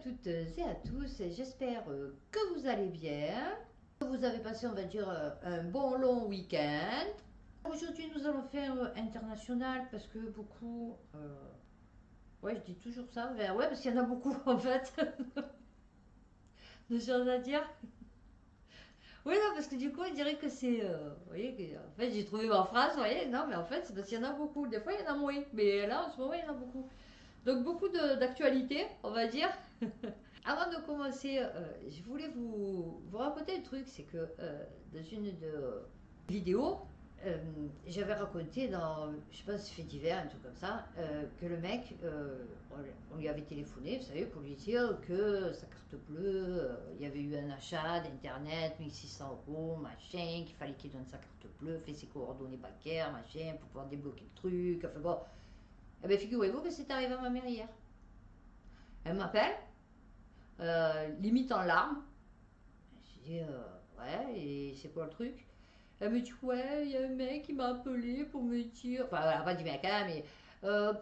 toutes et à tous, j'espère que vous allez bien, que vous avez passé, on va dire, un bon long week-end. Aujourd'hui, nous allons faire international parce que beaucoup, ouais, je dis toujours ça, mais ouais, parce qu'il y en a beaucoup en fait, de choses à dire. Oui, non, parce que du coup, on dirait que c'est, vous voyez, en fait, j'ai trouvé ma phrase, vous voyez, non, mais en fait, c'est parce qu'il y en a beaucoup. Des fois, il y en a moins, mais là, en ce moment, il y en a beaucoup. Donc, beaucoup d'actualités, on va dire. Avant de commencer, je voulais vous raconter un truc, c'est que dans une de vidéos, j'avais raconté dans, je pense, fait divers, un truc comme ça, que le mec, on lui avait téléphoné, vous savez, pour lui dire que sa carte bleue, il y avait eu un achat d'internet, 1 600 € machin, qu'il fallait qu'il donne sa carte bleue, fait ses coordonnées bancaires, machin, pour pouvoir débloquer le truc, enfin bon. Eh bien, figurez-vous que c'est arrivé à ma mère hier. Elle m'appelle, limite en larmes. J'ai dit, ouais, et c'est quoi le truc? Elle me dit, ouais, il y a un mec qui m'a appelé pour me dire, enfin, elle n'a pas dit mec, hein, mais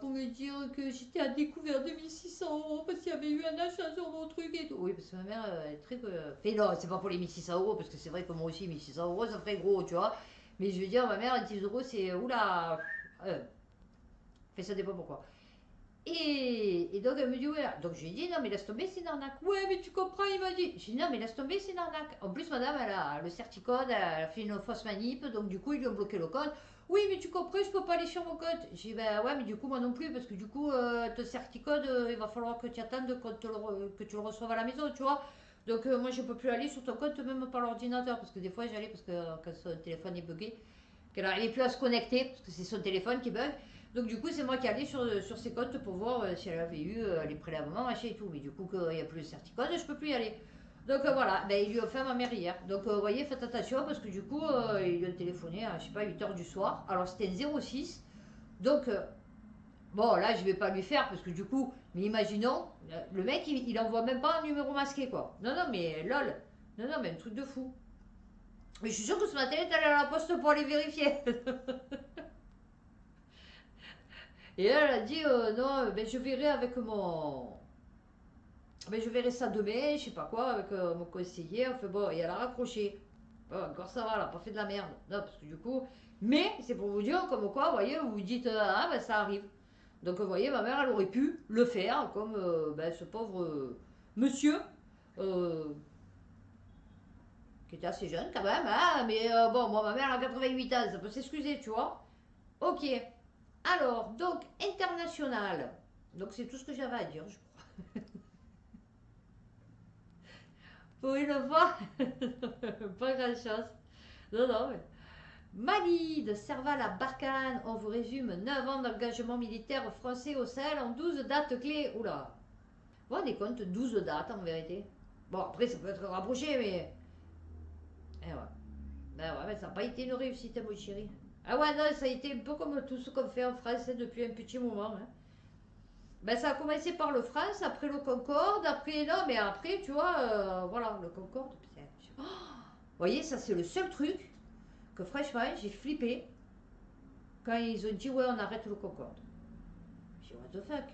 pour me dire que j'étais à découvert de 1 600 € parce qu'il y avait eu un achat sur mon truc et tout. Oui, parce que ma mère est très. Fait non, c'est pas pour les 1 600 € parce que c'est vrai que moi aussi, 1 600 € ça ferait gros, tu vois. Mais je veux dire, ma mère, 10 € c'est. Oula! Fait ça dépend pourquoi. Et donc elle me dit, ouais. Donc je lui ai dit, non mais laisse tomber, c'est une arnaque. Ouais, mais tu comprends, il m'a dit. J'ai dit, non mais laisse tomber, c'est une arnaque. En plus, madame, elle a le certicode, elle a fait une fausse manip, donc du coup, ils lui ont bloqué le code. Oui, mais tu comprends, je peux pas aller sur mon code. J'ai dit, ben ouais, mais du coup, moi non plus, parce que du coup, ton certicode, il va falloir que tu attendes que tu le reçoives à la maison, tu vois. Donc moi, je peux plus aller sur ton code, même par l'ordinateur, parce que des fois, j'allais, parce que quand son téléphone est bugué, qu'elle n'arrivait plus à se connecter, parce que c'est son téléphone qui bug. Donc du coup, c'est moi qui allais sur ses comptes pour voir si elle avait eu les prélèvements, machin et tout. Mais du coup, qu'il n'y a plus le certicode, je peux plus y aller. Donc voilà, ben, il lui a fait à ma mère hier. Donc vous voyez, faites attention parce que du coup, il lui a téléphoné à, je sais pas, 8 h du soir. Alors c'était un 06. Donc, bon, là, je vais pas lui faire parce que du coup, mais imaginons, le mec, il envoie même pas un numéro masqué, quoi. Non, non, mais lol. Non, non, mais un truc de fou. Mais je suis sûre que ce matin, elle est allée à la poste pour aller vérifier. Et elle a dit non, ben je verrai avec mon. Ben je verrai ça demain, je sais pas quoi, avec mon conseiller. Enfin bon, et elle a raccroché. Bon, encore ça va, elle a pas fait de la merde. Non, parce que du coup. Mais c'est pour vous dire, comme quoi, vous voyez, vous vous dites, ah ben ça arrive. Donc vous voyez, ma mère, elle aurait pu le faire, comme ben, ce pauvre monsieur, euh, qui était assez jeune quand même, hein, mais bon, moi, ma mère a 88 ans, ça peut s'excuser, tu vois. Ok. Alors, donc, international. Donc, c'est tout ce que j'avais à dire, je crois. Vous pouvez le voir. Pas grand-chose. Non, non, mais... Mali, de Serval à Barkhane, on vous résume 9 ans d'engagement militaire français au Sahel en 12 dates clés. Oula. Vous vous rendez compte, 12 dates en vérité. Bon, après, ça peut être rapproché, mais. Eh ouais. Ben ouais, mais ça n'a pas été une réussite, mon chéri. Ah ouais, non, ça a été un peu comme tout ce qu'on fait en France depuis un petit moment. Hein. Ben, ça a commencé par le France, après le Concorde, après, non, mais après, tu vois, voilà, le Concorde. Putain, vous voyez, ça c'est le seul truc que franchement, j'ai flippé quand ils ont dit, ouais, on arrête le Concorde. J'ai dit, what the fuck?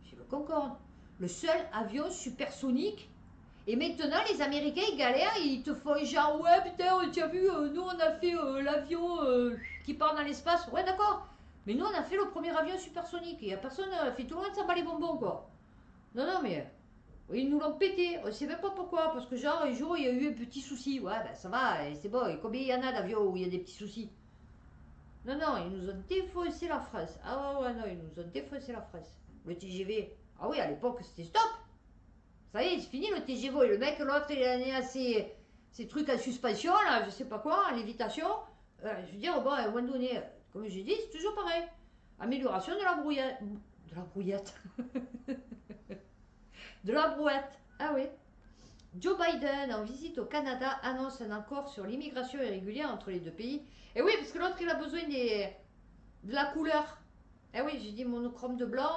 J'ai le Concorde. Le seul avion supersonique. Et maintenant, les Américains, ils galèrent, ils te font genre, ouais, putain, tu as vu, nous, on a fait l'avion qui part dans l'espace. Ouais, d'accord. Mais nous, on a fait le premier avion supersonique. Il n'y a personne, fait tout le monde s'en bat les bonbons, quoi. Non, non, mais ils nous l'ont pété. On ne sait même pas pourquoi. Parce que, genre, un jour, il y a eu un petit souci. Ouais, ben ça va, c'est bon. Et combien il y en a d'avions où il y a des petits soucis? Non, non, ils nous ont défoncé la France. Ah ouais, ouais, non, ils nous ont défoncé la France. Le TGV. Ah oui, à l'époque, c'était stop. Ça y est, c'est fini le TGV. Le mec, l'autre, il est à ses trucs à suspension, là, je sais pas quoi, en lévitation. Je veux dire, bon, à un moment donné, comme je dis, c'est toujours pareil. Amélioration de la brouillette. De la brouillette. De la brouette. Ah oui. Joe Biden, en visite au Canada, annonce un accord sur l'immigration irrégulière entre les deux pays. Et oui, parce que l'autre, il a besoin de la couleur. Eh oui, j'ai dit monochrome de blanc.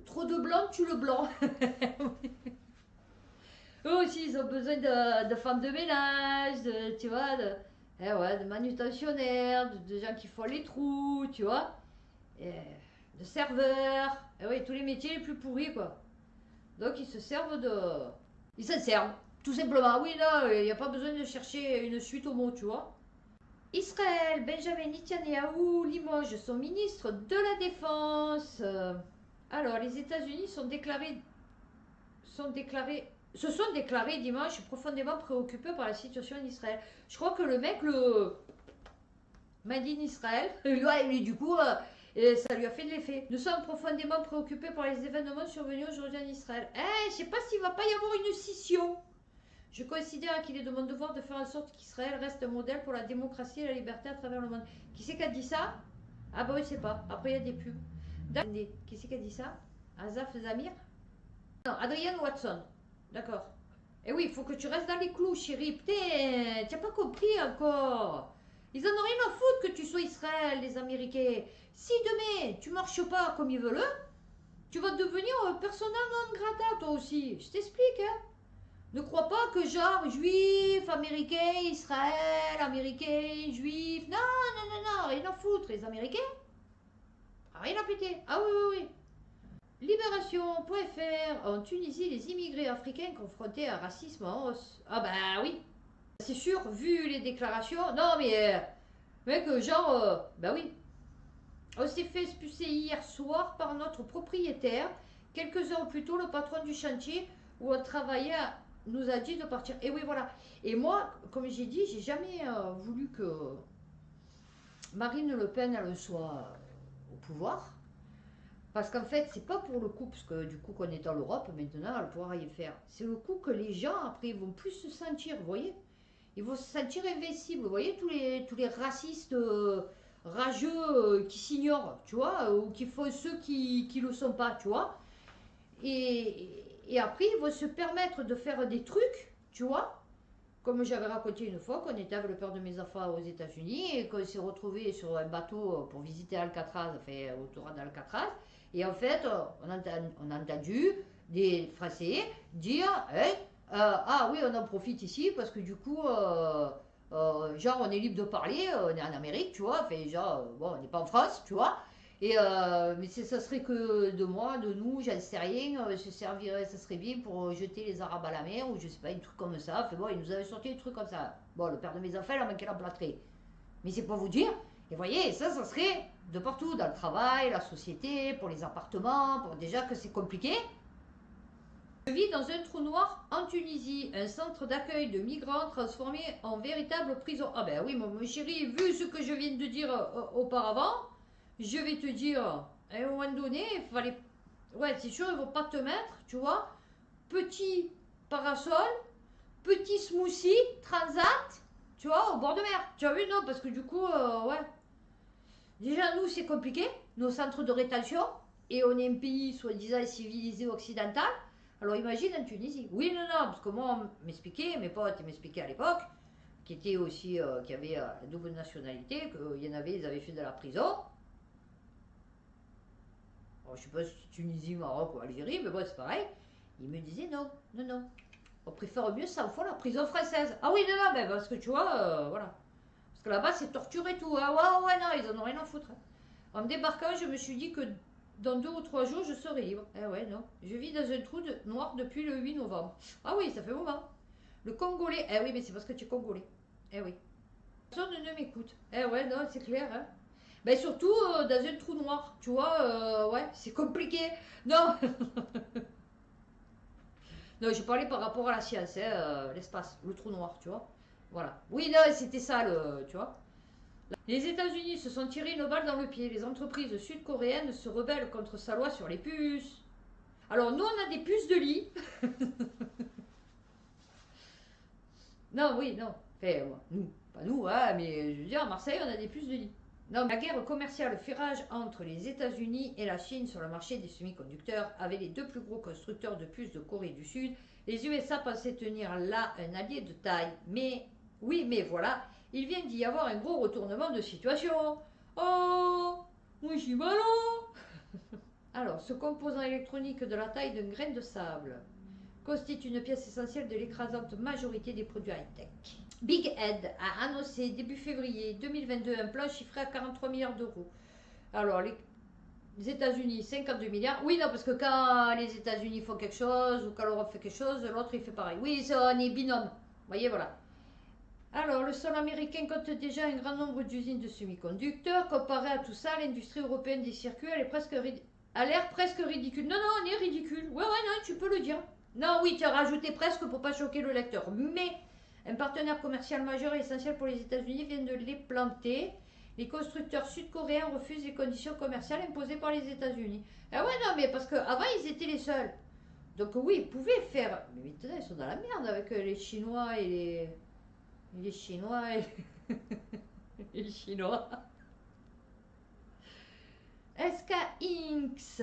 Trop de blanc, tue le blanc. Eux aussi, ils ont besoin de femmes de ménage, tu vois, ouais, de manutentionnaires, de gens qui font les trous, tu vois, et de serveurs. Et oui, tous les métiers les plus pourris, quoi. Donc ils se servent de... Ils s'en servent, tout simplement. Oui, là, il n'y a pas besoin de chercher une suite au mot, tu vois. Israël, Benjamin Netanyahou limoge son ministre de la Défense. Alors, les États-Unis se sont déclarés dimanche profondément préoccupés par la situation en Israël. Je crois que le mec, le Made in Israël, lui, du coup, ça lui a fait de l'effet. Nous sommes profondément préoccupés par les événements survenus aujourd'hui en Israël. Je sais pas s'il va pas y avoir une scission. Je considère qu'il est de mon devoir de faire en sorte qu'Israël reste un modèle pour la démocratie et la liberté à travers le monde. Qui c'est qui a dit ça? Ah bah oui, c'est pas. Après, il y a des pubs. Qui c'est qui a dit ça? Azaf Zamir? Non, Adrian Watson. D'accord. Et oui, il faut que tu restes dans les clous, chérie. Putain, tu n'as pas compris encore. Ils en ont rien à foutre que tu sois Israël, les Américains. Si demain, tu marches pas comme ils veulent, tu vas devenir persona non grata, toi aussi. Je t'explique, hein. Ne crois pas que genre juif, américain, Israël, américain, juif. Non, non, non, non, rien à foutre. Les Américains, rien à péter. Ah oui, oui, oui. Libération.fr, en Tunisie, les immigrés africains confrontés à un racisme en hausse. Ah bah oui, c'est sûr, vu les déclarations. Non mais, mec, bah oui. On s'est fait expulser hier soir par notre propriétaire. Quelques heures plus tôt, le patron du chantier où on travaillait nous a dit de partir. Et oui, voilà. Et moi, comme j'ai dit, j'ai jamais voulu que Marine Le Pen elle soit au pouvoir. Parce qu'en fait, c'est pas pour le coup, parce que du coup qu'on est dans l'Europe, maintenant, elle pourra rien faire. C'est le coup que les gens, après, ils vont plus se sentir, vous voyez. Ils vont se sentir invincibles, vous voyez, tous les racistes rageux qui s'ignorent, tu vois, ou qui font ceux qui le sont pas, tu vois. Et après, ils vont se permettre de faire des trucs, tu vois. Comme j'avais raconté une fois qu'on était avec le père de mes enfants aux États-Unis et qu'on s'est retrouvé sur un bateau pour visiter Alcatraz, enfin autour d'Alcatraz. Et en fait, on a entendu des Français dire hey, ah oui, on en profite ici parce que du coup, genre, on est libre de parler, on est en Amérique, tu vois. Enfin, genre, bon, on n'est pas en France, tu vois. Et mais ça serait que de moi, de nous, j'en sais rien, ça serait bien pour jeter les Arabes à la mer ou je sais pas, un truc comme ça. Fait bon, il nous avait sorti des trucs comme ça. Bon, le père de mes enfants, il a manqué la plâtrée. Mais c'est pour vous dire, et voyez, ça serait de partout, dans le travail, la société, pour les appartements, pour déjà que c'est compliqué. Je vis dans un trou noir en Tunisie, un centre d'accueil de migrants transformé en véritable prison. Ah ben oui, mon chéri, vu ce que je viens de dire auparavant, je vais te dire, à un moment donné, il fallait... Ouais, c'est sûr, ils vont pas te mettre, tu vois, petit parasol, petit smoothie, transat, tu vois, au bord de mer. Tu as vu, non? Parce que du coup, ouais. Déjà, nous, c'est compliqué, nos centres de rétention, et on est un pays soi-disant civilisé occidental. Alors imagine en Tunisie. Oui, non, non, parce que moi, on m'expliquait, mes potes m'expliquaient à l'époque, qui étaient aussi, qui avaient la double nationalité, qu'il y en avait, ils avaient fait de la prison. Alors, je sais pas si c'est Tunisie, Maroc ou Algérie, mais bon, c'est pareil. Ils me disaient non, non, non. On préfère mieux 100 fois la prison française. Ah oui, non, non, ben, parce que tu vois, voilà. Parce que là-bas, c'est torture et tout. Ah ouais, ouais, non, ils en ont rien à foutre. En me débarquant, je me suis dit que dans 2 ou 3 jours, je serai libre. Eh ouais, non. Je vis dans un trou noir depuis le 8 novembre. Ah oui, ça fait un moment. Le Congolais. Eh oui, mais c'est parce que tu es Congolais. Eh oui. Personne ne m'écoute. Eh ouais, non, c'est clair, hein. Ben surtout dans un trou noir, tu vois, ouais, c'est compliqué. Non, non, je parlais par rapport à la science, hein, l'espace, le trou noir, tu vois. Voilà. Oui, non, c'était ça, tu vois. Les États-Unis se sont tirés une balle dans le pied. Les entreprises sud-coréennes se rebellent contre sa loi sur les puces. Alors, nous, on a des puces de lit. Non, oui, non. Enfin, nous, pas nous, hein, mais je veux dire, à Marseille, on a des puces de lit. Non, la guerre commerciale fait rage entre les États-Unis et la Chine sur le marché des semi-conducteurs, avec les deux plus gros constructeurs de puces de Corée du Sud. Les USA pensaient tenir là un allié de taille, mais oui, mais voilà, il vient d'y avoir un gros retournement de situation. Oh, moi je suis malin. Alors, ce composant électronique de la taille d'un grain de sable constitue une pièce essentielle de l'écrasante majorité des produits high-tech. Big Ed a annoncé début février 2022 un plan chiffré à 43 milliards d'euros. Alors, Les États-Unis, 52 milliards. Oui, non, parce que quand les États-Unis font quelque chose ou quand l'Europe fait quelque chose, l'autre il fait pareil. Oui, on est binôme. Vous voyez, voilà. Alors, le sol américain compte déjà un grand nombre d'usines de semi-conducteurs. Comparé à tout ça, l'industrie européenne des circuits, elle est presque a l'air presque ridicule. Non, non, on est ridicule. Ouais, ouais, non, tu peux le dire. Non, oui, tu as rajouté presque pour pas choquer le lecteur. Mais un partenaire commercial majeur et essentiel pour les États-Unis vient de les planter. Les constructeurs sud-coréens refusent les conditions commerciales imposées par les États-Unis. Ah ouais, non, mais parce qu'avant, ils étaient les seuls. Donc oui, ils pouvaient faire. Mais maintenant, ils sont dans la merde avec les Chinois et les Chinois et les Chinois. SK Inks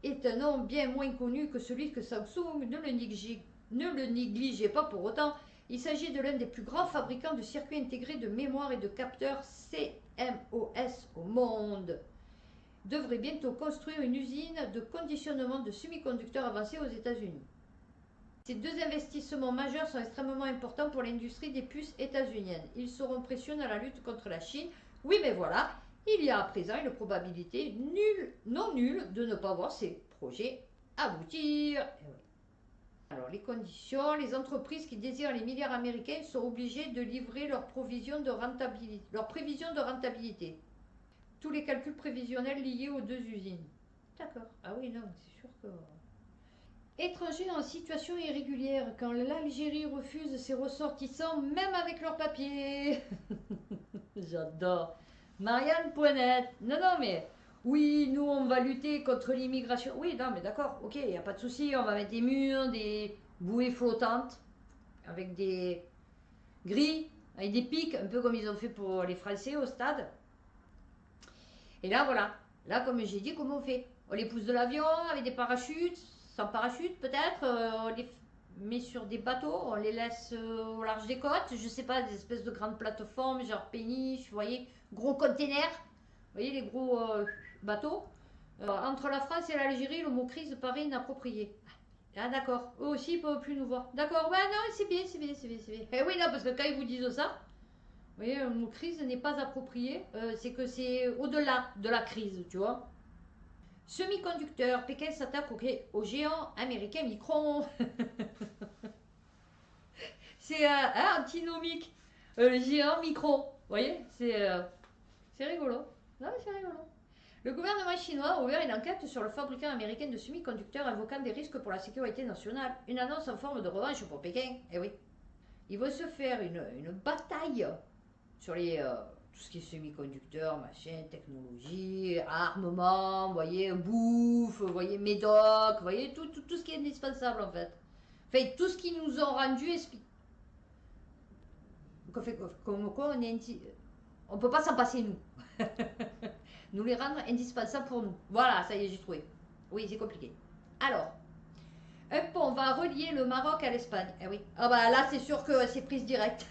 est un nom bien moins connu que celui que Samsung, ne le négligez pas pour autant. Il s'agit de l'un des plus grands fabricants de circuits intégrés de mémoire et de capteurs CMOS au monde. Devrait bientôt construire une usine de conditionnement de semi-conducteurs avancés aux États-Unis. Ces deux investissements majeurs sont extrêmement importants pour l'industrie des puces états-uniennes. Ils seront précieux dans la lutte contre la Chine. Oui, mais voilà, il y a à présent une probabilité non nulle de ne pas voir ces projets aboutir. Alors, les conditions, les entreprises qui désirent les milliards américains sont obligées de livrer leurs prévisions de rentabilité. Tous les calculs prévisionnels liés aux deux usines. D'accord. Ah oui, non, c'est sûr que... Étrangers en situation irrégulière, quand l'Algérie refuse ses ressortissants, même avec leurs papiers. J'adore. Marianne Poinette. Non, non, mais oui, nous, on va lutter contre l'immigration. Oui, non, mais d'accord, ok, il n'y a pas de souci. On va mettre des murs, des bouées flottantes, avec des grilles, avec des pics, un peu comme ils ont fait pour les Français au stade. Et là, voilà. Là, comme j'ai dit, comment on fait? On les pousse de l'avion avec des parachutes, sans parachute peut-être. On les met sur des bateaux, on les laisse au large des côtes. Je sais pas, des espèces de grandes plateformes, genre péniche, vous voyez, gros containers. Vous voyez les gros bateaux. Entre la France et l'Algérie, le mot crise paraît inapproprié. Ah d'accord, eux aussi ils peuvent plus nous voir. D'accord, ouais non, c'est bien, c'est bien, c'est bien, c'est bien. Eh oui, non, parce que quand ils vous disent ça, vous voyez, le mot crise n'est pas approprié, c'est que c'est au-delà de la crise, tu vois. Semi-conducteur, Pékin s'attaque au géant américain Micron. C'est antinomique. Le géant Micron. Vous voyez, c'est rigolo. Non, c'est rigolo. Le gouvernement chinois a ouvert une enquête sur le fabricant américain de semi-conducteurs invoquant des risques pour la sécurité nationale. Une annonce en forme de revanche pour Pékin. Eh oui. Il va se faire une bataille sur tout ce qui est semi-conducteurs, machin, technologie, armement, vous voyez, bouffe, vous voyez, médoc, vous voyez, tout ce qui est indispensable en fait. Enfin, tout ce qui nous ont rendu comme quoi on ne peut pas s'en passer nous. Nous les rendre indispensables pour nous. Voilà, ça y est, j'ai trouvé. Oui, c'est compliqué. Alors, un pont va relier le Maroc à l'Espagne. Eh oui. Ah bah là, c'est sûr que c'est prise directe.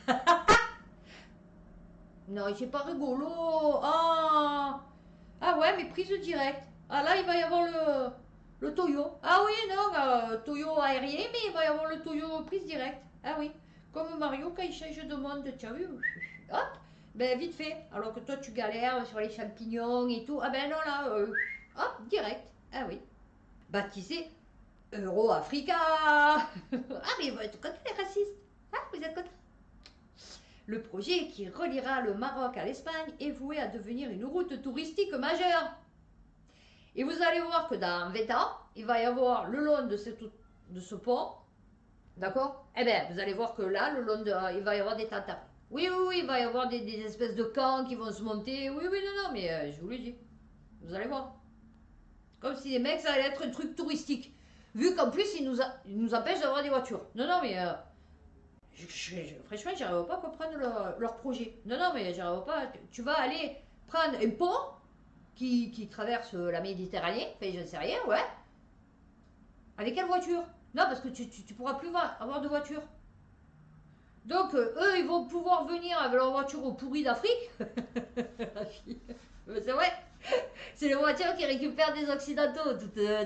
Non, c'est pas rigolo. Ah, ah ouais, mais prise directe. Ah là, il va y avoir le Toyo. Ah oui, non, Toyo aérien, mais il va y avoir le Toyo prise directe. Ah oui. Comme Mario, quand il change de monde, tu as vu? Hop, ben vite fait. Alors que toi, tu galères sur les champignons et tout. Ah ben non, là, hop, direct. Ah oui. Baptisé Euro-Africa. Ah, mais vous êtes contre les racistes. Ah, vous êtes contre. Le projet qui reliera le Maroc à l'Espagne est voué à devenir une route touristique majeure. Et vous allez voir que dans 20 ans, il va y avoir le long de ce pont, d'accord? Eh bien, vous allez voir que là, il va y avoir des tentables. Oui, oui, oui, il va y avoir des espèces de camps qui vont se monter. Oui, oui, non, non, mais je vous le dis. Vous allez voir. Comme si les mecs, ça allait être un truc touristique. Vu qu'en plus, ils nous empêchent d'avoir des voitures. Non, non, mais franchement, j'arrive pas à comprendre leur projet. Non, non, mais j'arrive pas. Tu vas aller prendre un pont qui traverse la Méditerranée, enfin, je ne sais rien, ouais. Avec quelle voiture? Non, parce que tu pourras plus avoir de voiture. Donc, eux, ils vont pouvoir venir avec leur voiture au pourri d'Afrique. C'est vrai. C'est les voitures qui récupèrent des occidentaux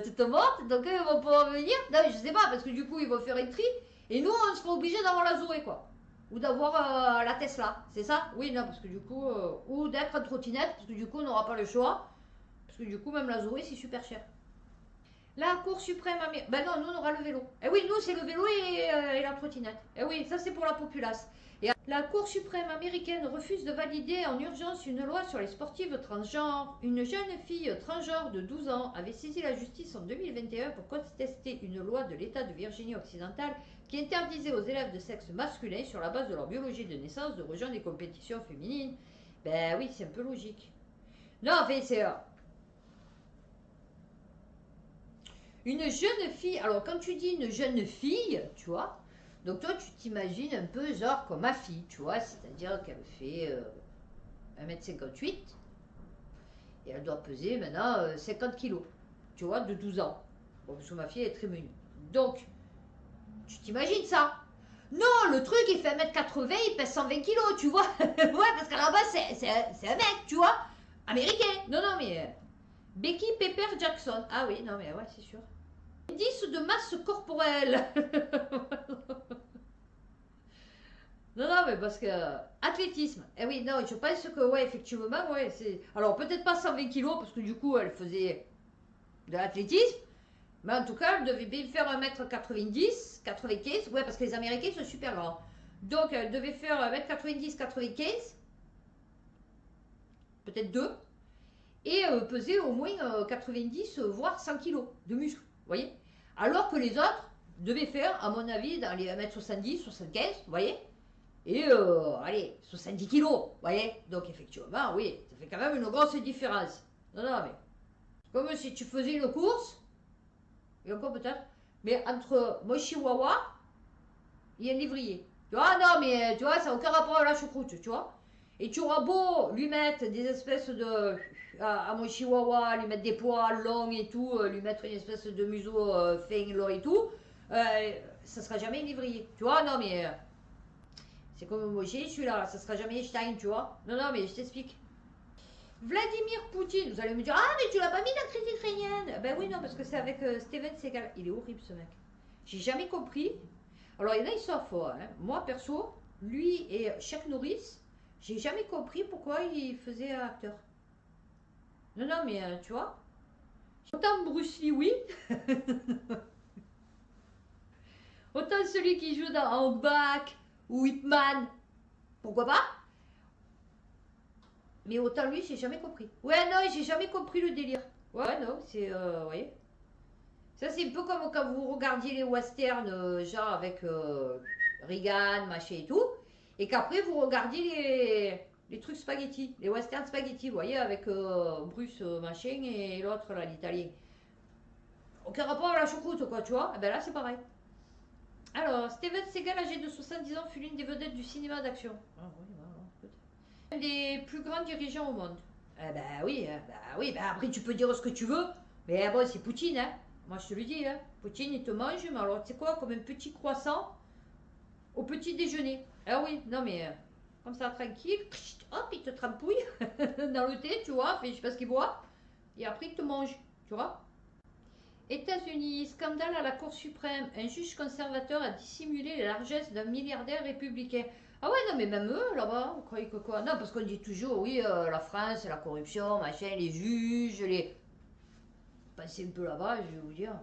toutes mortes. Donc, eux, ils vont pouvoir venir. Non, mais je sais pas, parce que du coup, ils vont faire une tri. Et nous, on sera obligé d'avoir la Zoé, quoi. Ou d'avoir la Tesla. C'est ça? Oui, non, parce que du coup. Ou d'être en trottinette, parce que du coup, on n'aura pas le choix. Parce que du coup, même la Zoé, c'est super cher. La Cour suprême américaine. Ben non, nous, on aura le vélo. Eh oui, nous, c'est le vélo et la trottinette. Eh oui, ça, c'est pour la populace. Et la Cour suprême américaine refuse de valider en urgence une loi sur les sportives transgenres. Une jeune fille transgenre de 12 ans avait saisi la justice en 2021 pour contester une loi de l'État de Virginie occidentale qui interdisait aux élèves de sexe masculin, sur la base de leur biologie de naissance, de rejoindre les compétitions féminines. Ben oui, c'est un peu logique. Non, en fait, c'est... Une jeune fille, alors quand tu dis une jeune fille, tu vois, donc toi tu t'imagines un peu genre comme ma fille, tu vois, c'est-à-dire qu'elle fait 1m58 et elle doit peser maintenant 50 kilos, tu vois, de 12 ans. Bon, parce que ma fille est très menue. Donc, tu t'imagines ça? Non, le truc il fait 1m80, il pèse 120 kilos, tu vois. Ouais, parce qu'à la base c'est un mec, tu vois, américain. Non, non, mais Becky Pepper Jackson. Ah oui, non, mais ouais, c'est sûr. Indice de masse corporelle. Non, non, mais parce que athlétisme. Eh oui, non, je pense que ouais, effectivement, ouais, c'est. Alors peut-être pas 120 kilos parce que du coup, elle faisait de l'athlétisme, mais en tout cas, elle devait bien faire 1m90, 95. Ouais, parce que les Américains sont super grands. Donc, elle devait faire 1m90, 95, peut-être 2, et peser au moins 90, voire 100 kilos de muscles. Vous voyez? Alors que les autres devaient faire, à mon avis, dans les 1m70, 75, vous voyez? Et allez, 70 kilos, vous voyez? Donc effectivement, oui, ça fait quand même une grosse différence. Non, non, mais c'est comme si tu faisais une course, et encore peut-être, mais entre mon chihuahua et un livrier. Tu vois, non, mais tu vois, ça n'a aucun rapport avec la choucroute, tu vois? Et tu auras beau lui mettre des espèces de... à mon chihuahua, lui mettre des poils longs et tout, lui mettre une espèce de museau fin, long et tout, ça sera jamais un livrier. Tu vois, non, mais... c'est comme moi, je suis là, ça sera jamais Einstein, tu vois. Non, non, mais je t'explique. Vladimir Poutine, vous allez me dire, ah, mais tu l'as pas mis dans la crise ukrainienne. Ben oui, non, parce que c'est avec Steven Seagal. Il est horrible, ce mec. J'ai jamais compris. Alors, il y en a, ils sont forts. Hein. Moi, perso, lui et Chuck Norris, j'ai jamais compris pourquoi il faisait acteur. Non, non, mais tu vois. Autant Bruce Lee, oui. Autant celui qui joue dans Hank ou Hitman, pourquoi pas. Mais autant lui, j'ai jamais compris. Ouais, non, j'ai jamais compris le délire. Ouais, non, c'est... vous voyez. Ça, c'est un peu comme quand vous regardiez les westerns, genre avec Reagan, machin et tout, et qu'après, vous regardiez les trucs spaghetti, les westerns spaghetti, vous voyez, avec Bruce machin et l'autre, là, l'italien. Aucun rapport avec la choucroute, quoi, tu vois. Et ben là, c'est pareil. Alors, Steven Seagal, âgé de 70 ans, fut l'une des vedettes du cinéma d'action. Ah oui, un des plus grands dirigeants au monde. Oui, bah après tu peux dire ce que tu veux, mais bon, c'est Poutine, hein. Moi je te le dis, hein. Poutine il te mange, mais alors tu sais quoi, comme un petit croissant au petit déjeuner. Ah oui, non mais comme ça tranquille, hop, il te trempouille dans le thé, tu vois, je sais pas ce qu'il boit, et après il te mange, tu vois. États-Unis, scandale à la Cour suprême. Un juge conservateur a dissimulé les largesses d'un milliardaire républicain. Ah ouais, non, mais même eux, là-bas, vous croyez que quoi? Non, parce qu'on dit toujours, oui, la France, la corruption, machin, les juges, les... Passez un peu là-bas, je vais vous dire.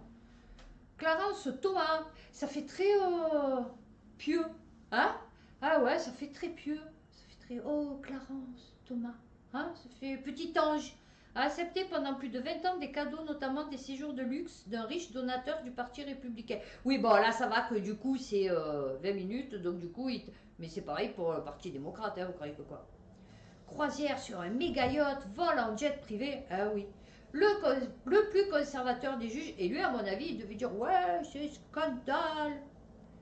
Clarence Thomas, ça fait très pieux. Hein? Ah ouais, ça fait très pieux. Ça fait très... Oh, Clarence Thomas. Hein? Ça fait petit ange. A accepté pendant plus de 20 ans des cadeaux, notamment des séjours de luxe, d'un riche donateur du Parti républicain. Oui, bon, là, ça va que du coup, c'est 20 minutes, donc du coup, mais c'est pareil pour le Parti démocrate, hein, vous croyez que quoi? Croisière sur un méga yacht, vol en jet privé, ah oui. Le plus conservateur des juges, et lui, à mon avis, il devait dire, ouais, c'est scandale.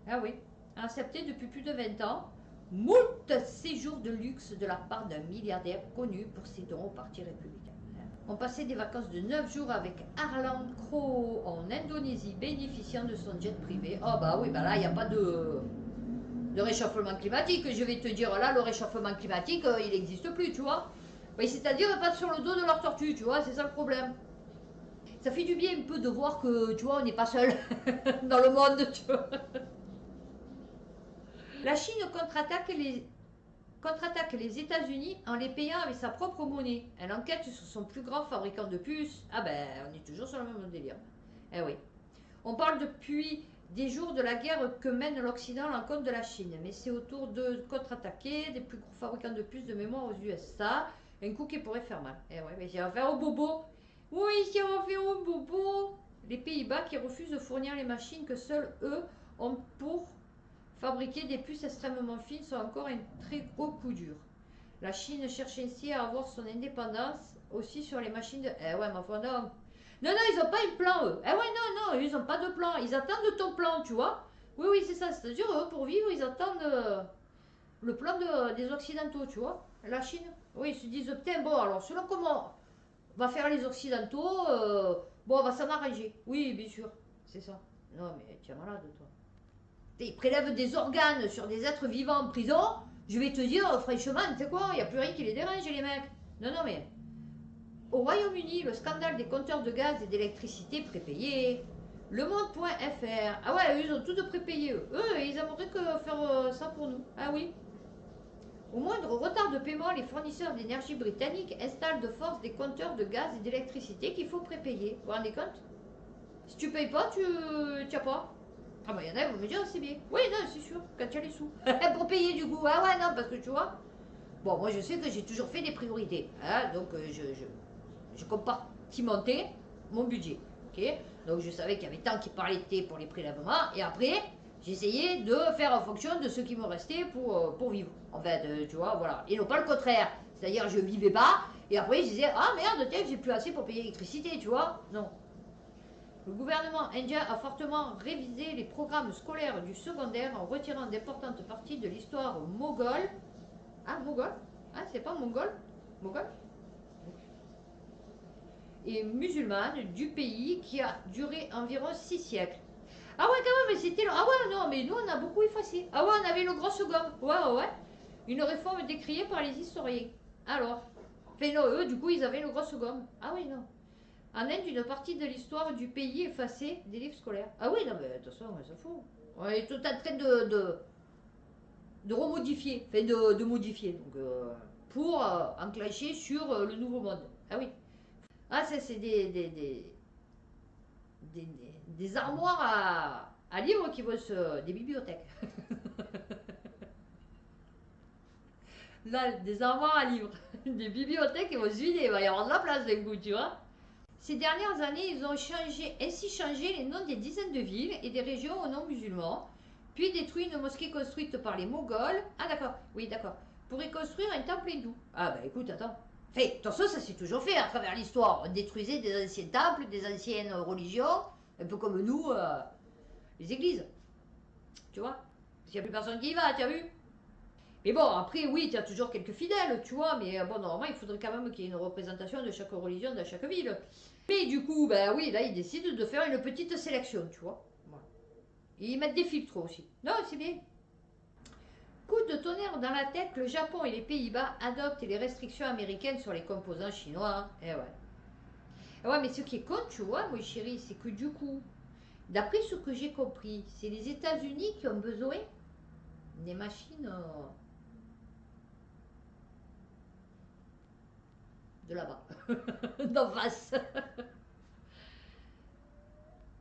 Ah oui, accepté depuis plus de 20 ans, moult séjours de luxe de la part d'un milliardaire connu pour ses dons au Parti républicain. On passait des vacances de 9 jours avec Arland Crow en Indonésie, bénéficiant de son jet privé. Oh bah oui, bah là, il n'y a pas de réchauffement climatique. Je vais te dire, là, le réchauffement climatique, il n'existe plus, tu vois. Oui, c'est-à-dire, pas sur le dos de leur tortue, tu vois, c'est ça le problème. Ça fait du bien un peu de voir que, tu vois, on n'est pas seul dans le monde, tu vois. La Chine contre-attaque les... contre-attaque les États-Unis en les payant avec sa propre monnaie. Elle enquête sur son plus grand fabricant de puces. Ah ben, on est toujours sur le même délire. Eh oui. On parle depuis des jours de la guerre que mène l'Occident à l'encontre de la Chine. Mais c'est au tour de contre-attaquer des plus gros fabricants de puces de mémoire aux USA. Un coup qui pourrait faire mal. Eh ouais, mais ça va faire au bobo. Oui, ça va faire au bobo. Les Pays-Bas qui refusent de fournir les machines que seuls eux ont pour fabriquer des puces extrêmement fines sont encore un très gros coup dur. La Chine cherche ainsi à avoir son indépendance aussi sur les machines de... Eh ouais, ma foi, non. Non, non, ils n'ont pas un plan, eux. Eh ouais, non, non, ils n'ont pas de plan. Ils attendent ton plan, tu vois. Oui, oui, c'est ça. C'est-à-dire, eux, pour vivre, ils attendent le plan des Occidentaux, tu vois. La Chine. Oui, ils se disent, putain, bon, alors, selon comment va faire les Occidentaux, bon, on va s'en arranger. Oui, bien sûr. C'est ça. Non, mais tu es malade, toi. Ils prélèvent des organes sur des êtres vivants en prison. Je vais te dire, franchement, tu sais quoi, il n'y a plus rien qui les dérange, les mecs. Non, non, mais au Royaume-Uni, le scandale des compteurs de gaz et d'électricité prépayés. Le Monde.fr. Ah ouais, ils ont tout de prépayé, eux. Eux, ils aimeraient que faire ça pour nous. Ah oui. Au moindre retard de paiement, les fournisseurs d'énergie britanniques installent de force des compteurs de gaz et d'électricité qu'il faut prépayer. Vous vous rendez compte? Si tu payes pas, tu n'as pas. Ah bah il y en a, vous me dire, c'est bien. Oui, non, c'est sûr, quand tu as les sous. Pour payer du coup. Ah ouais, non, parce que tu vois. Bon, moi je sais que j'ai toujours fait des priorités. Hein, donc je compartimentais mon budget. Ok. Donc je savais qu'il y avait tant qui parlait pour les prélèvements. Et après, j'essayais de faire en fonction de ce qui me restait pour vivre. En fait, tu vois, voilà. Et non pas le contraire. C'est-à-dire, je vivais pas. Et après, je disais, ah merde, tiens, j'ai plus assez pour payer l'électricité, tu vois. Non. Le gouvernement indien a fortement révisé les programmes scolaires du secondaire en retirant d'importantes parties de l'histoire moghole. Ah, moghole. Ah, c'est pas mongol. Moghol. Et musulmane du pays qui a duré environ 6 siècles. Ah ouais, quand même, mais c'était... Ah ouais, non, mais nous, on a beaucoup effacé. Ah ouais, on avait le gros gomme. Ouais, ouais, ouais. Une réforme décriée par les historiens. Alors. Enfin, non, eux, du coup, ils avaient le gros gomme. Ah oui, non. En Inde, une partie de l'histoire du pays effacée des livres scolaires. Ah oui, non, mais de toute façon, on s'en fout. On est tout en train de remodifier, enfin de modifier, donc pour enclencher sur le nouveau monde. Ah oui. Ah, ça, c'est des armoires à livres qui vont se. Des bibliothèques. Là, des armoires à livres. Des bibliothèques qui vont se vider, il va y avoir de la place d'un coup, tu vois. Ces dernières années, ils ont ainsi changé les noms des dizaines de villes et des régions aux noms musulmans, puis détruit une mosquée construite par les Mongols. Ah d'accord, oui d'accord. Pour y construire un temple hindou. Ah bah écoute, attends. Fait, attention, ça s'est toujours fait à travers l'histoire. On détruisait des anciens temples, des anciennes religions, un peu comme nous, les églises. Tu vois? Parce qu'il n'y a plus personne qui y va, tu as vu? Mais bon, après, oui, tu as toujours quelques fidèles, tu vois, mais bon, normalement, il faudrait quand même qu'il y ait une représentation de chaque religion dans chaque ville. Mais du coup, ben oui, là, ils décident de faire une petite sélection, tu vois. Voilà. Et ils mettent des filtres aussi. Non, c'est bien. Coup de tonnerre dans la tête, le Japon et les Pays-Bas adoptent les restrictions américaines sur les composants chinois. Hein. Eh ouais. Eh ouais, mais ce qui est con, tu vois, mon chéri, c'est que du coup, d'après ce que j'ai compris, c'est les États-Unis qui ont besoin des machines de là-bas, d'en face.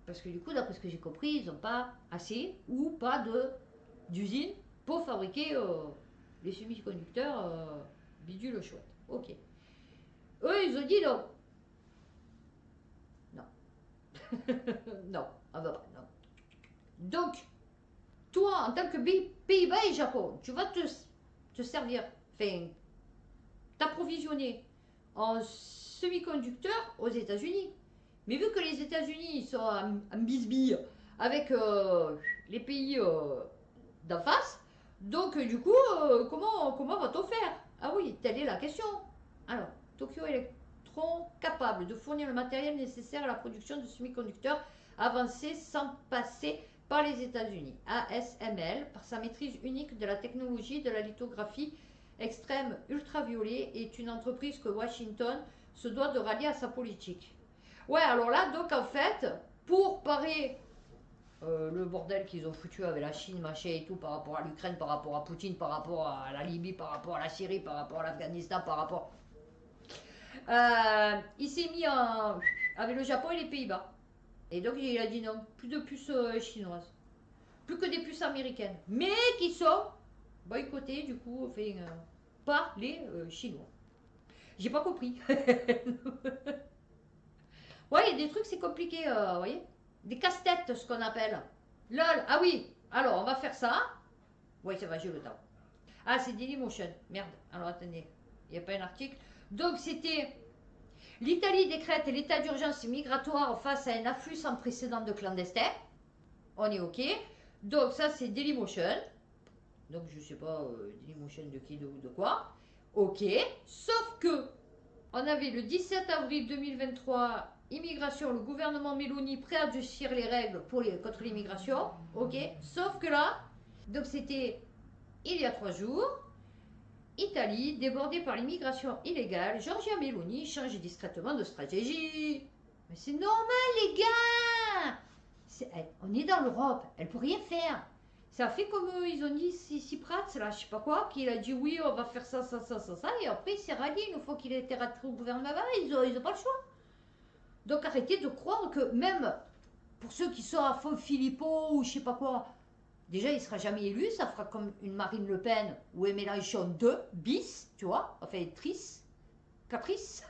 Parce que du coup, d'après ce que j'ai compris, ils n'ont pas assez ou pas d'usine pour fabriquer les semi-conducteurs bidule chouette. Ok. Eux, ils ont dit non. Non. Non. Ah bah non. Donc, toi, en tant que Pays-Bas et Japon, tu vas te servir, enfin, t'approvisionner en semi-conducteurs aux États-Unis. Mais vu que les États-Unis sont en bisbille avec les pays d'en face, donc du coup, comment va-t-on faire? Ah oui, telle est la question. Alors, Tokyo Electron, capable de fournir le matériel nécessaire à la production de semi-conducteurs avancés sans passer par les États-Unis. ASML, par sa maîtrise unique de la technologie de la lithographie extrême ultraviolet, est une entreprise que Washington se doit de rallier à sa politique. Ouais, alors là, donc en fait, pour parer le bordel qu'ils ont foutu avec la Chine, machin et tout, par rapport à l'Ukraine, par rapport à Poutine, par rapport à la Libye, par rapport à la Syrie, par rapport à l'Afghanistan, par rapport... il s'est mis avec le Japon et les Pays-Bas. Et donc il a dit non, plus de puces chinoises. Plus que des puces américaines. Mais qui sont boycottées, du coup, par les Chinois. J'ai pas compris. Ouais, il y a des trucs, c'est compliqué, vous voyez. Des casse-têtes, ce qu'on appelle. LOL, ah oui, alors on va faire ça. Oui, ça va, j'ai le temps. Ah, c'est Dailymotion. Merde, alors attendez, il n'y a pas un article. Donc c'était... L'Italie décrète l'état d'urgence migratoire face à un afflux sans précédent de clandestins. On est OK. Donc ça, c'est Dailymotion. Donc je sais pas, Dailymotion de qui, de quoi. OK. Sauf que, on avait le 17 avril 2023, immigration, le gouvernement Meloni prêt à durcir les règles contre l'immigration. OK. Sauf que là, donc c'était il y a 3 jours. Italie, débordée par l'immigration illégale, Giorgia Meloni change discrètement de stratégie. Mais c'est normal, les gars! On est dans l'Europe, elle peut rien faire. Ça fait comme ils ont dit Tsipras, là, je sais pas quoi, qu'il a dit oui, on va faire ça, ça, ça, ça, ça, et après il s'est rallié une fois qu'il a été rentré au gouvernement, ils ont pas le choix. Donc arrêtez de croire que même pour ceux qui sont à fond Philippot ou je sais pas quoi, déjà, il ne sera jamais élu, ça fera comme une Marine Le Pen ou un Mélenchon 2, bis, tu vois, enfin, trice, caprice,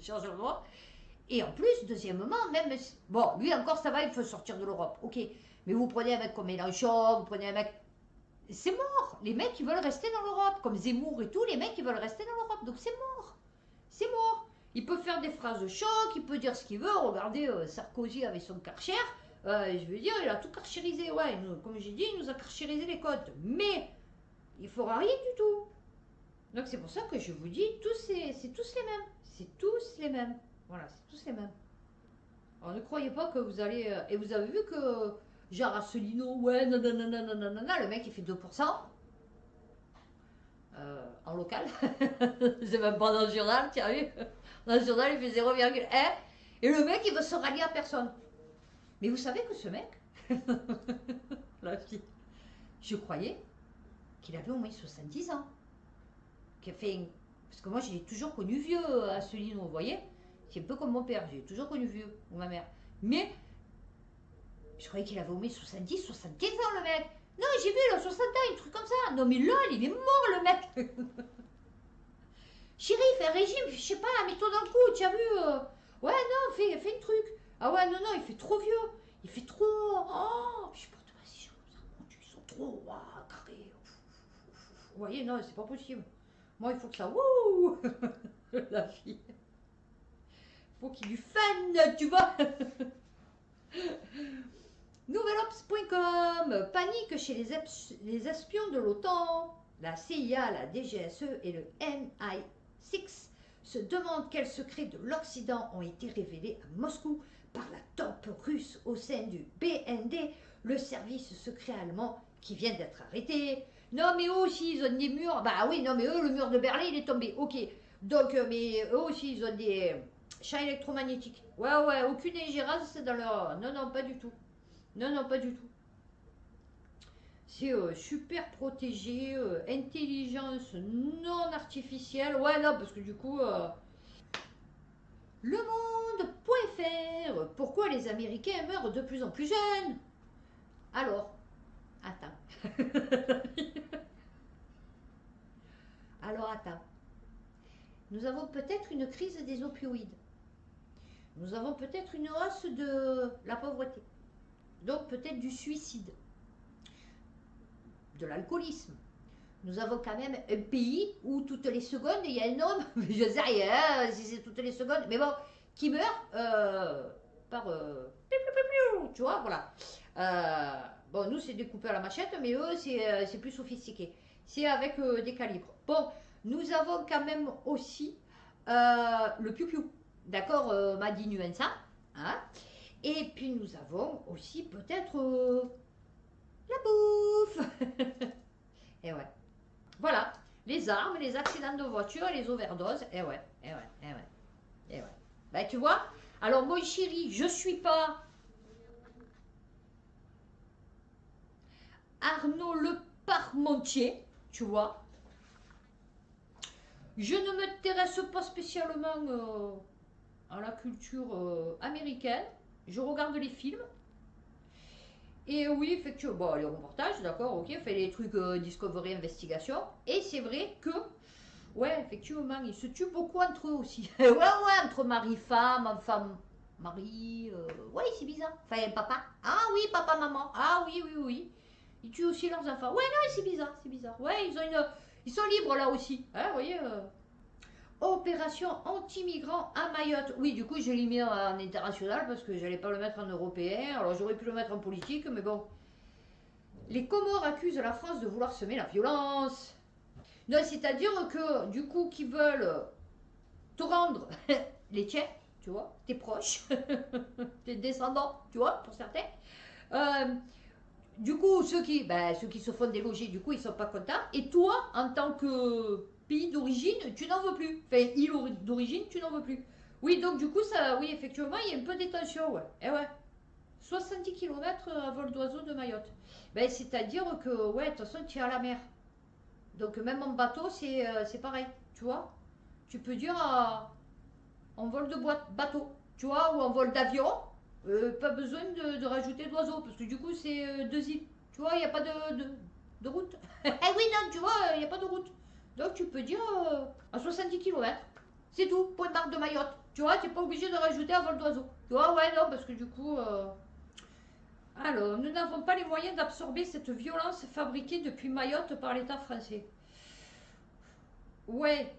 change le droit. Et en plus, deuxièmement, même, bon, lui encore, ça va, il faut sortir de l'Europe, ok, mais vous prenez un mec comme Mélenchon, vous prenez un mec, c'est mort, les mecs, ils veulent rester dans l'Europe, comme Zemmour et tout, les mecs, ils veulent rester dans l'Europe, donc c'est mort, c'est mort. Il peut faire des phrases de choc, il peut dire ce qu'il veut, regardez Sarkozy avec son Karcher, je veux dire, il a tout carchérisé, ouais, comme j'ai dit, il nous a carchérisé les côtes, mais il fera rien du tout. Donc c'est pour ça que je vous dis, c'est tous les mêmes, c'est tous les mêmes, voilà, c'est tous les mêmes. Alors ne croyez pas que vous allez, et vous avez vu que, genre Asselineau, ouais, non, non, non, non, non, non, non, le mec il fait 2%, en local, c'est même pas dans le journal, tu as vu, dans le journal il fait 0,1, et le mec il veut se rallier à personne. Mais vous savez que ce mec, la fille, je croyais qu'il avait au moins 70 ans. Qu'il a fait Parce que moi, je l'ai toujours connu vieux, Asselineau, vous voyez. C'est un peu comme mon père, j'ai toujours connu vieux, ou ma mère. Mais, je croyais qu'il avait au moins 70, 75 ans, le mec. Non, j'ai vu, il a 60 ans, un truc comme ça. Non, mais là, il est mort, le mec. Chérie, fais un régime, je sais pas, mets-toi dans le coup, tu as vu Ouais, non, fais un truc. Ah ouais, non, non, il fait trop vieux. Il fait trop... Oh, je sais pas, vas-y, je comme ça. Mon Dieu, ils sont trop carrés. Vous voyez, non, c'est pas possible. Moi, il faut que ça... Wouh la fille. Il faut qu'il y ait du fun, tu vois. Nouvelops.com. Panique chez les espions de l'OTAN. La CIA, la DGSE et le MI6 se demandent quels secrets de l'Occident ont été révélés à Moscou par la top russe au sein du BND, le service secret allemand qui vient d'être arrêté. Non mais eux aussi ils ont des murs, bah oui non mais eux le mur de Berlin il est tombé, ok. Donc mais eux aussi ils ont des champs électromagnétiques. Ouais ouais, aucune ingérence dans leur... Non non pas du tout. Non non pas du tout. C'est super protégé, intelligence non artificielle. Ouais, non, parce que du coup, Le Monde.fr. Pourquoi les Américains meurent de plus en plus jeunes? Alors, attends. Alors, attends. Nous avons peut-être une crise des opioïdes. Nous avons peut-être une hausse de la pauvreté. Donc, peut-être du suicide. De l'alcoolisme. Nous avons quand même un pays où toutes les secondes, il y a un homme, je sais rien si c'est toutes les secondes, mais bon, qui meurt par... tu vois, voilà. Bon, nous, c'est découpé à la machette, mais eux, c'est plus sophistiqué. C'est avec des calibres. Bon, nous avons quand même aussi le piou-piou. D'accord, Madi Nuensa. Hein, et puis, nous avons aussi peut-être la bouffe. Et ouais. Voilà, les armes, les accidents de voiture, les overdoses, et ouais, et ouais, et ouais, et ouais. Ben tu vois, alors moi chérie, je suis pas Arnaud Le Parmentier, tu vois. Je ne m'intéresse pas spécialement à la culture américaine. Je regarde les films. Et oui, effectivement, bon, les reportages, d'accord, ok, fait les trucs Discovery Investigation. Et c'est vrai que, ouais, effectivement, ils se tuent beaucoup entre eux aussi. Ouais, ouais, entre mari-femme, mari. Ouais, c'est bizarre. Enfin, papa. Ah oui, papa, maman. Ah oui, oui, oui. Ils tuent aussi leurs enfants. Ouais, non, c'est bizarre, c'est bizarre. Ouais, ils sont libres là aussi. Hein, vous voyez. Opération anti-migrants à Mayotte. Oui, du coup, je l'ai mis en international parce que j'allais pas le mettre en européen. Alors, j'aurais pu le mettre en politique, mais bon. Les Comores accusent la France de vouloir semer la violence. Non, c'est-à-dire que, du coup, qu'ils veulent te rendre les tiens, tu vois, tes proches, tes descendants, tu vois, pour certains. Euh, du coup, ceux qui se font déloger, du coup, ils sont pas contents. Et toi, en tant que pays d'origine, tu n'en veux plus. Enfin, île d'origine, tu n'en veux plus. Oui, donc du coup, ça, oui, effectivement, il y a un peu des tensions, ouais. Eh ouais. 70 km à vol d'oiseau de Mayotte. Ben, c'est-à-dire que, ouais, de toute façon, tu es à la mer. Donc, même en bateau, c'est pareil, tu vois. Tu peux dire en vol de bateau, tu vois, ou en vol d'avion, pas besoin de rajouter d'oiseaux, parce que du coup, c'est deux îles. Tu vois, il n'y a pas de route. Eh oui, non, tu vois, il n'y a pas de route. Donc, tu peux dire à 70 km. C'est tout, point de marque de Mayotte. Tu vois, tu n'es pas obligé de rajouter un vol d'oiseau. Tu vois, ouais, non, parce que du coup. Alors, nous n'avons pas les moyens d'absorber cette violence fabriquée depuis Mayotte par l'État français. Ouais.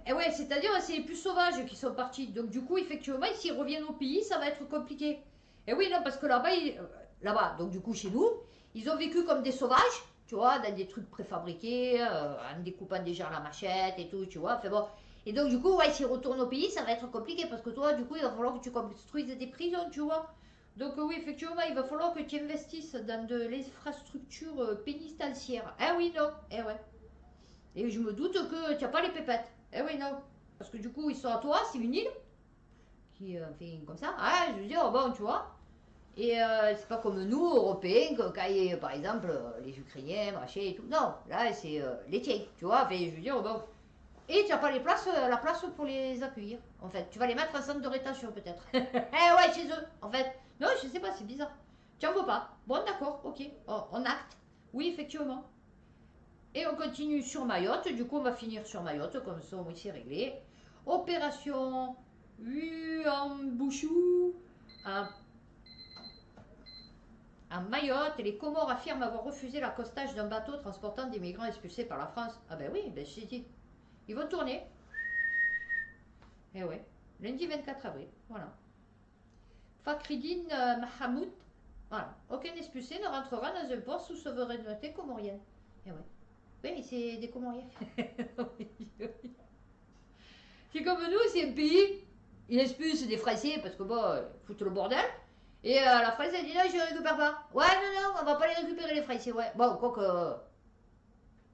Et ouais, c'est-à-dire c'est les plus sauvages qui sont partis. Donc du coup, effectivement, s'ils reviennent au pays, ça va être compliqué. Et oui, non, parce que là-bas, donc du coup chez nous, ils ont vécu comme des sauvages, tu vois, dans des trucs préfabriqués, en découpant déjà la machette et tout, tu vois. Enfin bon. Et donc du coup, ouais, s'ils retournent au pays, ça va être compliqué parce que toi, du coup, il va falloir que tu construises des prisons, tu vois. Donc oui, effectivement, il va falloir que tu investisses dans de l'infrastructure pénitentiaire. Eh oui, non, eh ouais. Et je me doute que tu n'as pas les pépettes. Eh oui, non. Parce que du coup, ils sont à toi, c'est une île qui fait comme ça. Ah, je veux dire, bon, tu vois. Et c'est pas comme nous, Européens, que quand il y a, par exemple, les Ukrainiens, machin et tout. Non, là, c'est les tiens, tu vois. Enfin, je veux dire, bon. Et tu n'as pas la place pour les accueillir, en fait. Tu vas les mettre en centre de rétention, peut-être. Eh ouais, chez eux, en fait. Non, je sais pas, c'est bizarre. Tu en veux pas. Bon, d'accord, ok. Oh, on acte. Oui, effectivement. Et on continue sur Mayotte. Du coup, on va finir sur Mayotte, comme ça, au c'est réglé. Opération Uambouchou à, à Mayotte. Les Comores affirment avoir refusé l'accostage d'un bateau transportant des migrants expulsés par la France. Ah ben oui, ben je dit. Ils vont tourner. Eh ouais. Lundi 24 avril. Voilà. Fakhridine Mahamoud. Voilà. Aucun expulsé ne rentrera dans un port sous souveraineté comorienne. Eh ouais. Oui, mais c'est des Comoriens. C'est comme nous, c'est un pays, ils expulsent des Français parce que bon, ils foutent le bordel. Et la France elle dit non, je les récupère pas. Ouais, non, non, on va pas les récupérer les Français, ouais. Bon, quoi que.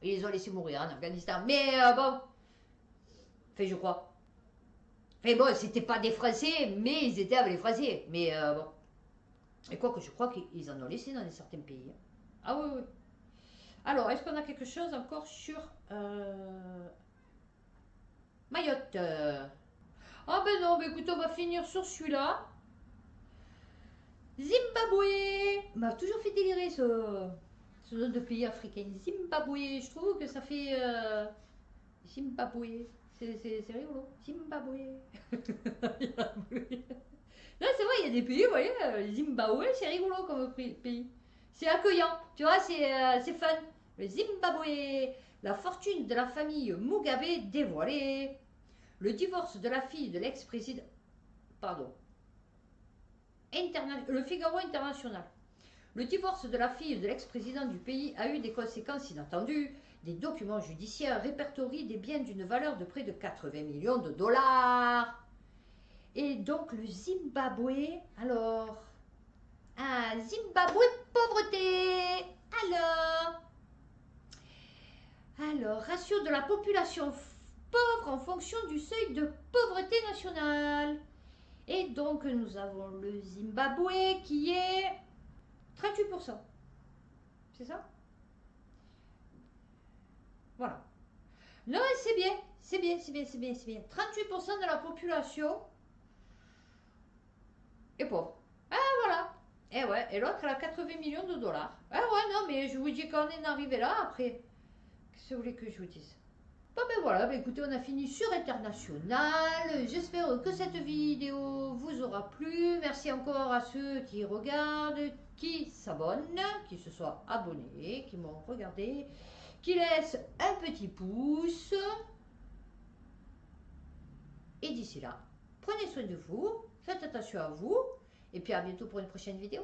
Ils les ont laissés mourir en Afghanistan. Mais bon, enfin, je crois. Enfin bon, c'était pas des Français, mais ils étaient avec les Français. Mais bon. Et quoi que je crois qu'ils en ont laissé dans certains pays. Ah oui, oui. Alors, est-ce qu'on a quelque chose encore sur Mayotte Ah ben non, ben écoute, on va finir sur celui-là. Zimbabwe m'a toujours fait délirer ce nom de pays africain. Zimbabwe, je trouve que ça fait. Zimbabwe. C'est rigolo. Zimbabwe. Non, c'est vrai, il y a des pays, vous voyez, Zimbabwe, c'est rigolo comme pays. C'est accueillant, tu vois, c'est fun. Le Zimbabwe, la fortune de la famille Mugabe dévoilée. Le divorce de la fille de l'ex-président. Pardon. Le Figaro International. Le divorce de la fille de l'ex-président du pays a eu des conséquences inattendues. Des documents judiciaires répertorient des biens d'une valeur de près de 80 millions de dollars. Et donc le Zimbabwe, alors... Ah, Zimbabwe pauvreté. Alors, ratio de la population pauvre en fonction du seuil de pauvreté nationale. Et donc nous avons le Zimbabwe qui est 38%. C'est ça? Voilà. Non, et c'est bien, c'est bien, c'est bien, c'est bien, c'est bien. 38% de la population est pauvre. Ah, voilà. Et ouais, et l'autre, elle a 80 millions de dollars. Ah ouais, non, mais je vous dis qu'on est arrivé là après. Qu'est-ce que vous voulez que je vous dise? Bon ben voilà, ben écoutez, on a fini sur International. J'espère que cette vidéo vous aura plu. Merci encore à ceux qui regardent, qui s'abonnent, qui se soient abonnés, qui m'ont regardé, qui laissent un petit pouce. Et d'ici là, prenez soin de vous, faites attention à vous, et puis à bientôt pour une prochaine vidéo.